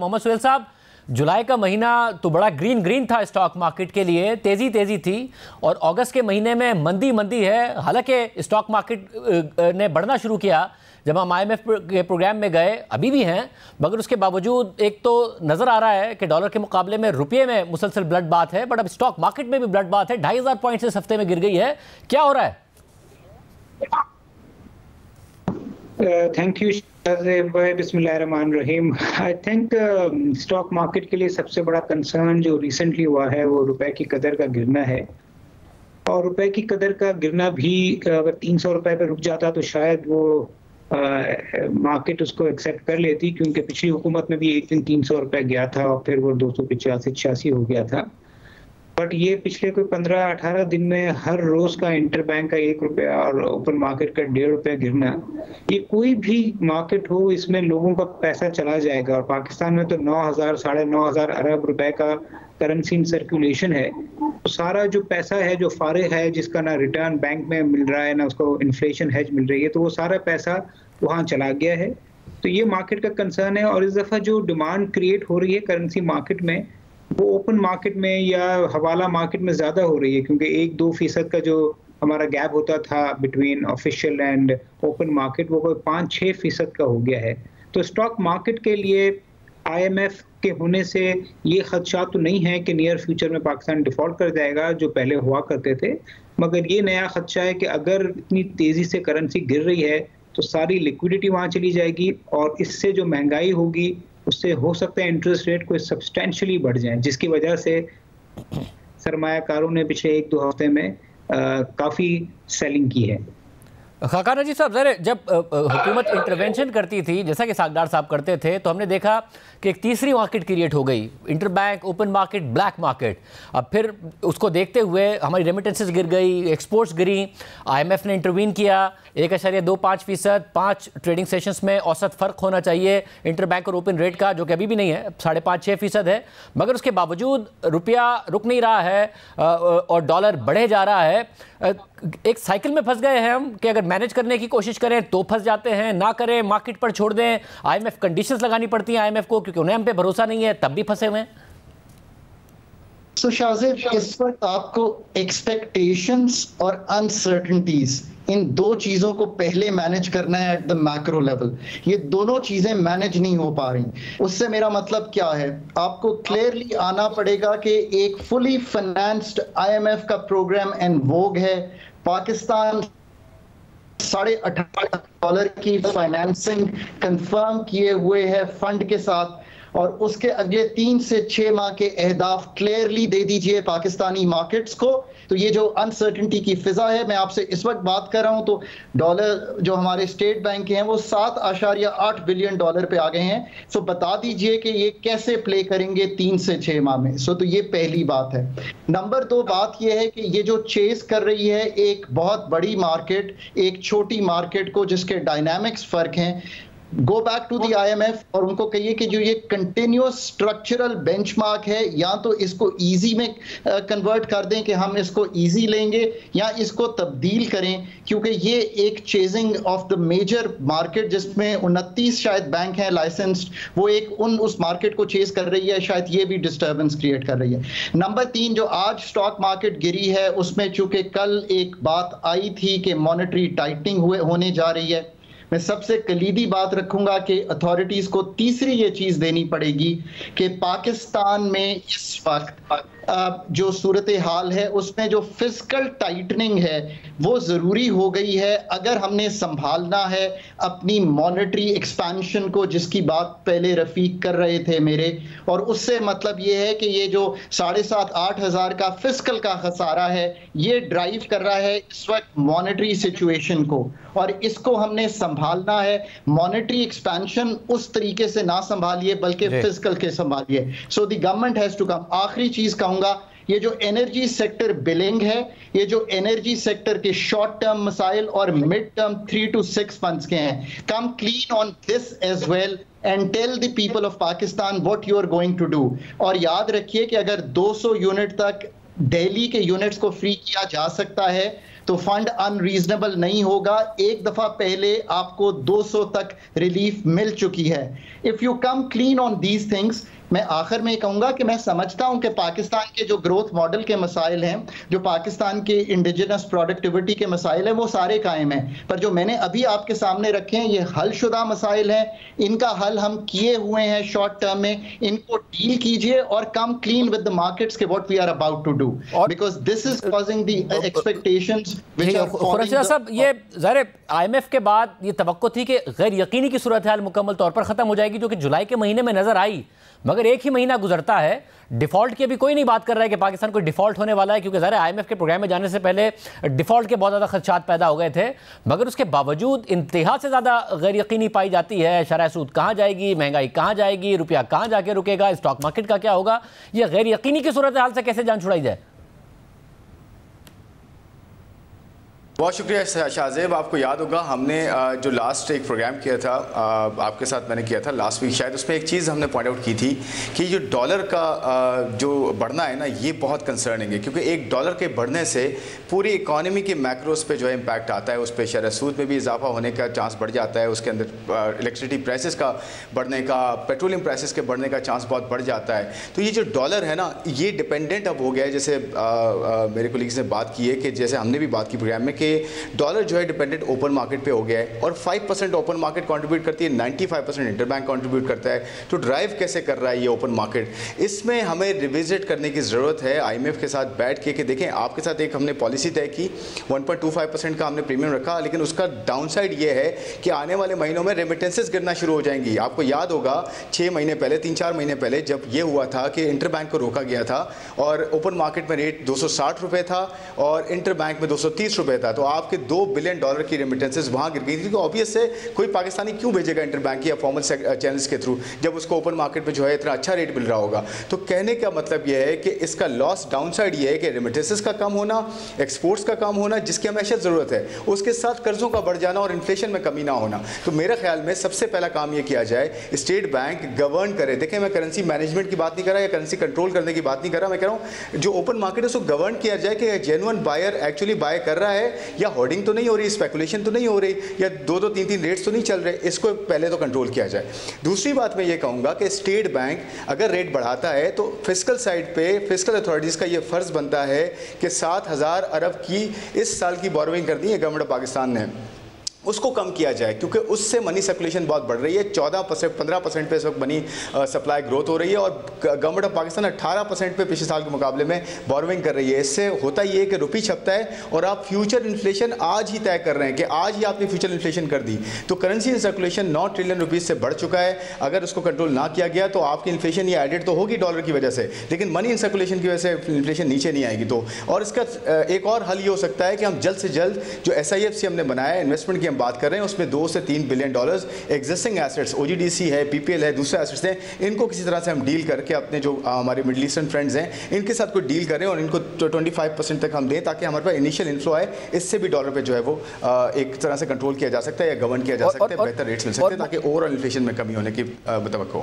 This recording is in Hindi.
मोहम्मद सुहेल साहब, जुलाई का महीना तो बड़ा ग्रीन था स्टॉक मार्केट के लिए, तेजी थी और अगस्त के महीने में मंदी है। हालांकि स्टॉक मार्केट ने बढ़ना शुरू किया जब हम IMF के प्रोग्राम में गए, अभी भी हैं, मगर उसके बावजूद एक तो नज़र आ रहा है कि डॉलर के मुकाबले में रुपये में मुसलसल ब्लड बात है, बट अब स्टॉक मार्केट में भी ब्लड बात है। 2500 पॉइंट्स इस हफ्ते में गिर गई है, क्या हो रहा है? थैंक यू बिस्मिल्लाहिर्रहमानिर्रहीम। आई थिंक स्टॉक मार्केट के लिए सबसे बड़ा कंसर्न जो रिसेंटली हुआ है वो रुपए की कदर का गिरना है। और रुपए की कदर का गिरना भी अगर 300 रुपए पे रुक जाता तो शायद वो मार्केट उसको एक्सेप्ट कर लेती, क्योंकि पिछली हुकूमत में भी एक दिन 300 रुपए गया था और फिर वो 285-86 हो गया था। बट ये पिछले कोई 15-18 दिन में हर रोज का इंटरबैंक का 1 रुपया और ओपन मार्केट का 1.5 रुपया गिरना, ये कोई भी मार्केट हो इसमें लोगों का पैसा चला जाएगा। और पाकिस्तान में तो 9,000 साढ़े 9,000 अरब रुपए का करेंसी इन सर्कुलेशन है। तो सारा जो पैसा है जो फारिग है, जिसका ना रिटर्न बैंक में मिल रहा है ना उसको इन्फ्लेशन हेज मिल रही है, तो वो सारा पैसा वहां चला गया है। तो ये मार्केट का कंसर्न है। और इस दफा जो डिमांड क्रिएट हो रही है करेंसी मार्केट में, वो ओपन मार्केट में या हवाला मार्केट में ज्यादा हो रही है, क्योंकि 1-2% का जो हमारा गैप होता था between official and open market, वो कोई 5-6% का हो गया है। तो स्टॉक मार्केट के लिए IMF के होने से ये खदशा तो नहीं है कि नियर फ्यूचर में पाकिस्तान डिफॉल्ट कर जाएगा जो पहले हुआ करते थे, मगर ये नया खदशा है कि अगर इतनी तेजी से करेंसी गिर रही है तो सारी लिक्विडिटी वहां चली जाएगी और इससे जो महंगाई होगी उससे हो सकता है इंटरेस्ट रेट को सब्सटेंशियली बढ़ जाए, जिसकी वजह से सरमायाकारों ने पिछले 1-2 हफ्ते में काफी सेलिंग की है। खाकाना जी साहब, जरा जब हुकूमत इंटरवेंशन करती थी, जैसा कि सागदार साहब करते थे, तो हमने देखा कि एक तीसरी मार्केट क्रिएट हो गई, interbank, open market, black market. अब फिर उसको देखते हुए हमारी रेमिटेंसेस गिर गई, एक्सपोर्ट्स गिरी, IMF ने इंटरवीन किया, 1.25% 5 ट्रेडिंग सेशंस में औसत फ़र्क होना चाहिए इंटरबैंक और ओपन रेट का, जो कि अभी भी नहीं है, 5.5-6% है। मगर उसके बावजूद रुपया रुक नहीं रहा है और डॉलर बढ़े जा रहा है। एक साइकिल में फंस गए हैं हम कि अगर मैनेज करने की कोशिश करें तो फंस जाते हैं, ना करें मार्केट पर छोड़ दें, IMF कंडीशंस लगानी पड़ती हैं IMF को, क्योंकि उन्हें हम पे भरोसा नहीं है, तब भी फंसे हुए हैं। So शाज़िब, इस वक्त आपको एक्सपेक्टेशंस और अनसर्टेनिटीज, इन दो चीजों को पहले मैनेज करना है एट द मैक्रो लेवल। ये दोनों चीजें मैनेज नहीं हो पा रही। उससे मेरा मतलब क्या है, आपको क्लियरली आना पड़ेगा कि एक फुली फाइनेंस्ड IMF का प्रोग्राम एंड वोग है। पाकिस्तान $18.5 की फाइनेंसिंग कंफर्म किए हुए है फंड के साथ, और उसके अगले 3 से 6 माह के अहदाफ क्लियरली दे दीजिए पाकिस्तानी मार्केट्स को। तो ये जो अनसर्टेनिटी की फिजा है, मैं आपसे इस वक्त बात कर रहा हूं तो डॉलर जो हमारे स्टेट बैंक के हैं वो $7.8 बिलियन पे आ गए हैं। सो बता दीजिए कि ये कैसे प्ले करेंगे 3 से 6 माह में। सो तो ये पहली बात है। नंबर 2 बात ये है कि ये जो चेस कर रही है एक बहुत बड़ी मार्केट एक छोटी मार्केट को, जिसके डायनामिक्स फर्क हैं, go back to the IMF और उनको कहिए कि जो ये कंटिन्यूअस स्ट्रक्चरल बेंचमार्क है, या तो इसको इजी में कन्वर्ट कर दें कि हम इसको इजी लेंगे, या इसको तब्दील करें, क्योंकि ये एक changing of the major market जिसमें 29 शायद बैंक हैं लाइसेंस्ड, वो एक उस मार्केट को चेज कर रही है। शायद ये भी डिस्टर्बेंस क्रिएट कर रही है। नंबर 3, जो आज स्टॉक मार्केट गिरी है उसमें चूंकि कल एक बात आई थी कि मॉनेटरी टाइटनिंग होने जा रही है, मैं सबसे कलीदी बात रखूंगा कि अथॉरिटीज को तीसरी ये चीज देनी पड़ेगी कि पाकिस्तान में इस वक्त जो सूरत हाल है उसमें जो फिस्कल टाइटनिंग है वो जरूरी हो गई है अगर हमने संभालना है अपनी मॉनेटरी एक्सपेंशन को, जिसकी बात पहले रफीक कर रहे थे मेरे। और उससे मतलब ये है कि ये जो 7,500-8 हज़ार का फिस्कल का खसारा है ये ड्राइव कर रहा है इस वक्त मॉनेटरी सिचुएशन को, और इसको हमने संभालना है। मॉनेटरी एक्सपेंशन उस तरीके से ना संभालिए बल्कि फिस्कल के संभालिए। So the government has to come. आखिरी चीज कहूंगा, ये जो एनर्जी सेक्टर बिलिंग है, ये जो एनर्जी सेक्टर के शॉर्ट टर्म मसाइल और मिड टर्म 3 to 6 मंथ्स के हैं, come clean on this as well and tell the people of Pakistan what you are going to do. और याद रखिए कि अगर 200 यूनिट तक दिल्ली के यूनिट्स को फ्री किया जा सकता है तो फंड अनरीजनेबल नहीं होगा। एक दफा पहले आपको 200 तक रिलीफ मिल चुकी है। If you come clean on these things, मैं आखिर में कहूंगा कि मैं समझता हूं कि पाकिस्तान के जो ग्रोथ मॉडल के मसाइल हैं, जो पाकिस्तान के इंडिजिनस प्रोडक्टिविटी के मसाइल हैं, वो सारे कायम हैं, पर जो मैंने अभी आपके सामने रखे हैं ये हलशुदा मसाइल हैं। इनका हल हम किए हुए हैं शॉर्ट टर्म में, इनको डील कीजिए और come clean with the markets के what we are about to do, because this is causing the expectations which are Khurshid साहब, ये ज़ाहिर IMF के बाद ये तवक्को थी कि गैर यकीनी की सूरत हाल मुकम्मल तौर पर ख़त्म हो जाएगी, जो कि जुलाई के महीने में नज़र आई, मगर एक ही महीना गुजरता है, डिफ़ॉल्ट की अभी कोई नहीं बात कर रहा है कि पाकिस्तान को डिफ़ॉल्ट होने वाला है, क्योंकि ज़ाहिर IMF के प्रोग्राम में जाने से पहले डिफ़ॉल्ट के बहुत ज़्यादा खदशात पैदा हो गए थे, मगर उसके बावजूद इंतहा से ज़्यादा गैर यकीनी पाई जाती है। शरह सूद कहाँ जाएगी, महंगाई कहाँ जाएगी, रुपया कहाँ जाके रुकेगा, स्टॉक मार्केट का क्या होगा, ये गैर यकीनी की सूरत हाल से कैसे जान छुड़ाई जाए? बहुत शुक्रिया शाहजेब। आपको याद होगा हमने जो लास्ट एक प्रोग्राम किया था आपके साथ मैंने किया था लास्ट वीक शायद, उसमें एक चीज़ हमने पॉइंट आउट की थी कि जो डॉलर का जो बढ़ना है ना, ये बहुत कंसर्निंग है, क्योंकि एक डॉलर के बढ़ने से पूरी इकॉनमी के मैक्रोस पे जो है इम्पैक्ट आता है। उस पर शरह सूद में भी इजाफा होने का चांस बढ़ जाता है, उसके अंदर इलेक्ट्रिसिटी प्राइसेस का बढ़ने का, पेट्रोलियम प्राइसेस के बढ़ने का चांस बहुत बढ़ जाता है। तो ये जो डॉलर है ना, ये डिपेंडेंट अब हो गया है, जैसे मेरे कोलीग्स ने बात की है कि जैसे हमने भी बात की प्रोग्राम में कि डॉलर जो है डिपेंडेंट ओपन मार्केट पे हो गया है, और 5% ओपन मार्केट कंट्रीब्यूट करती है, 95% इंटरबैंक कंट्रीब्यूट करता है। तो ड्राइव कैसे कर रहा है ये ओपन मार्केट, इसमें हमें रिविजिट करने की ज़रूरत है IMF के साथ बैठ के कि देखें आपके साथ एक हमने पॉलिसी तय की, 1.25% का हमने प्रीमियम रखा, लेकिन उसका डाउन साइड ये है कि आने वाले महीनों में रेमिटेंसेस गिरना शुरू हो जाएंगी। आपको याद होगा 6 महीने पहले, 3-4 महीने पहले जब ये हुआ था कि इंटरबैंक को रोका गया था और ओपन मार्केट में रेट 260 रुपये था और इंटरबैंक में 230 रुपये था, तो आपके $2 बिलियन की रेमिटेंसेस वहां गिर गई थी। तो ऑब्वियस है कोई पाकिस्तानी क्यों भेजेगा इंटरबैंक या फॉर्मल चैनल्स के थ्रू जब उसको ओपन मार्केट पे जो है इतना अच्छा रेट मिल रहा होगा। तो कहने का मतलब यह है कि इसका लॉस डाउन साइड ये है कि रेमिटेंसेस का कम होना, एक्सपोर्ट्स का कम होना जिसकी हमेशा ज़रूरत है, उसके साथ कर्जों का बढ़ जाना और इन्फ्लेशन में कमी ना होना। तो मेरे ख्याल में सबसे पहला काम यह किया जाए, स्टेट बैंक गवर्न करे। देखें, मैं करेंसी मैनेजमेंट की बात नहीं कर रहा या करेंसी कंट्रोल करने की बात नहीं कर रहा, मैं कह रहा हूँ जो ओपन मार्केट है उसको गवर्न किया जाए कि जेन्युइन बायर एक्चुअली बाय कर रहा है, या होर्डिंग तो नहीं हो रही, स्पेकुलेशन तो नहीं हो रही, या 2-3 रेट्स तो नहीं चल रहे, इसको पहले तो कंट्रोल किया जाए। दूसरी बात मैं ये कहूँगा कि स्टेट बैंक अगर रेट बढ़ाता है तो फिस्कल साइड पे फिस्कल अथॉरिटीज़ का ये फ़र्ज़ बनता है कि 7,000 अरब की इस साल की बोरोइंग कर दी है गवर्नमेंट ऑफ पाकिस्तान ने, उसको कम किया जाए, क्योंकि उससे मनी सर्कुलेशन बहुत बढ़ रही है। 14-15% पे इस वक्त मनी सप्लाई ग्रोथ हो रही है, और गवर्नमेंट ऑफ पाकिस्तान 18% पे पिछले साल के मुकाबले में बोरोइंग कर रही है। इससे होता ये है कि रुपये छपता है और आप फ्यूचर इन्फ्लेशन आज ही तय कर रहे हैं कि आज ही आपने फ्यूचर इन्फ्लेशन कर दी, तो currency in circulation 9 trillion rupees से बढ़ चुका है। अगर उसको कंट्रोल ना किया गया तो आपकी इन्फ्लेशन ये एडेड तो होगी डॉलर की वजह से, लेकिन मनी इन सर्कुलेशन की वजह से इन्फ्लेशन नीचे नहीं आएगी। तो और इसका एक और हल ये हो सकता है कि हम जल्द से जल्द जो SIFC हमने बनाया, इन्वेस्टमेंट की हम बात कर रहे हैं, उसमें $2 से $3 बिलियन एग्जिस्टिंग एसेट्स, OGDC है, PPL है, दूसरे एसेट्स हैं, इनको किसी तरह से हम डील करके अपने जो हमारे मिडिल ईस्टर्न फ्रेंड्स हैं इनके साथ कोई डील करें और इनको 25% तक हम दें, ताकि हमारे पास इनिशियल इन्फ्लो आए। इससे भी डॉलर पे जो है वो एक तरह से कंट्रोल किया जा सकता है या गवर्न किया जा सकता है, बेहतर रेट्स मिल सकते हैं ताकि ओवरऑल इन्फ्लेशन में कमी होने की तवक्को हो।